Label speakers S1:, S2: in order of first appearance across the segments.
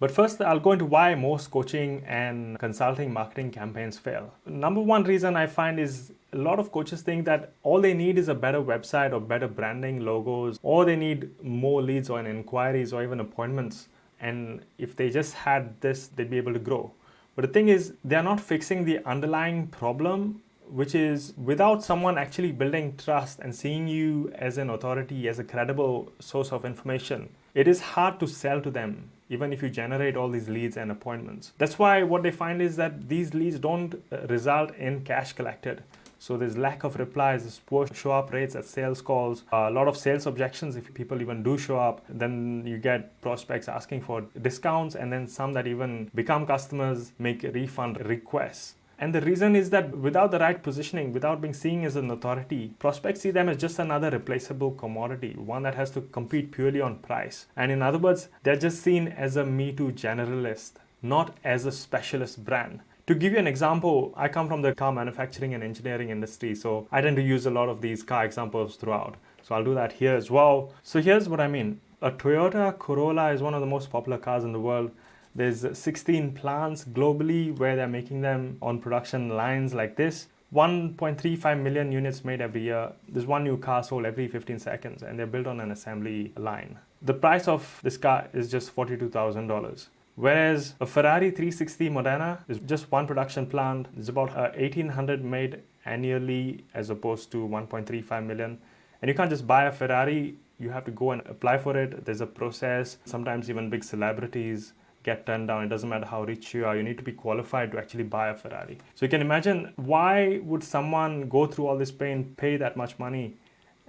S1: But first, I'll go into why most coaching and consulting marketing campaigns fail. Number one reason I find is a lot of coaches think that all they need is a better website or better branding, logos, or they need more leads or inquiries or even appointments. And if they just had this, they'd be able to grow. But the thing is, they're not fixing the underlying problem, which is without someone actually building trust and seeing you as an authority, as a credible source of information, it is hard to sell to them, even if you generate all these leads and appointments. That's why what they find is that these leads don't result in cash collected. So there's lack of replies, there's poor show-up rates at sales calls, a lot of sales objections if people even do show up. Then you get prospects asking for discounts, and then some that even become customers make refund requests. And the reason is that without the right positioning, without being seen as an authority, prospects see them as just another replaceable commodity, one that has to compete purely on price. And in other words, they're just seen as a Me Too generalist, not as a specialist brand. To give you an example, I come from the car manufacturing and engineering industry, so I tend to use a lot of these car examples throughout. So I'll do that here as well. So here's what I mean. A Toyota Corolla is one of the most popular cars in the world. There's 16 plants globally where they're making them on production lines like this. 1.35 million units made every year. There's one new car sold every 15 seconds, and they're built on an assembly line. The price of this car is just $42,000. Whereas a Ferrari 360 Modena is just one production plant. It's about 1,800 made annually as opposed to 1.35 million. And you can't just buy a Ferrari, you have to go and apply for it. There's a process. Sometimes even big celebrities get turned down. It doesn't matter how rich you are, you need to be qualified to actually buy a Ferrari. So you can imagine, why would someone go through all this pain, pay that much money,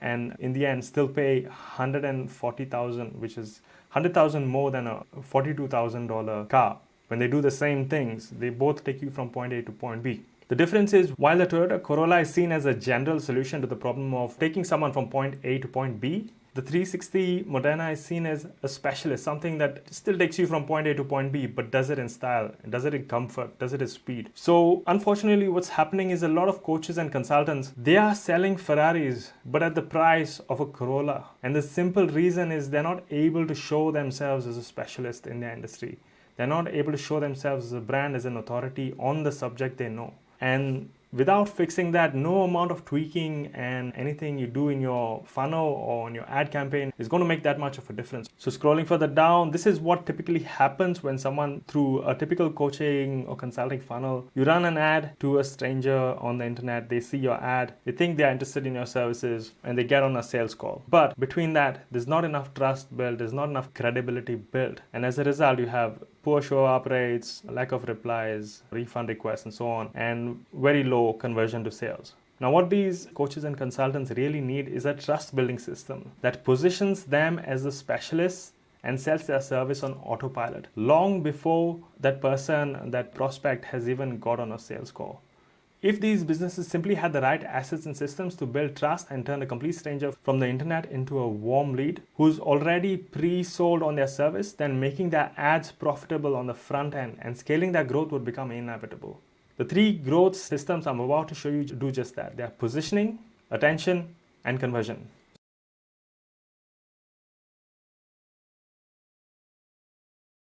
S1: and in the end still pay $140,000, which is $100,000 more than a $42,000 car? When they do the same things, they both take you from point A to point B. The difference is, while the Toyota Corolla is seen as a general solution to the problem of taking someone from point A to point B, the 360 Modena is seen as a specialist, something that still takes you from point A to point B, but does it in style, does it in comfort, does it in speed. So unfortunately, what's happening is a lot of coaches and consultants, they are selling Ferraris, but at the price of a Corolla. And the simple reason is they're not able to show themselves as a specialist in their industry. They're not able to show themselves as a brand, as an authority on the subject they know. And without fixing that, no amount of tweaking and anything you do in your funnel or in your ad campaign is going to make that much of a difference. So scrolling further down, this is what typically happens when someone, through a typical coaching or consulting funnel, you run an ad to a stranger on the internet, they see your ad, they think they're interested in your services, and they get on a sales call. But between that, there's not enough trust built, there's not enough credibility built. And as a result, you have poor show-up rates, lack of replies, refund requests, and so on, and very low conversion to sales. Now, what these coaches and consultants really need is a trust-building system that positions them as a specialist and sells their service on autopilot long before that person, that prospect, has even got on a sales call. If these businesses simply had the right assets and systems to build trust and turn a complete stranger from the internet into a warm lead who's already pre-sold on their service, then making their ads profitable on the front end and scaling their growth would become inevitable. The three growth systems I'm about to show you do just that. They are positioning, attention, and conversion.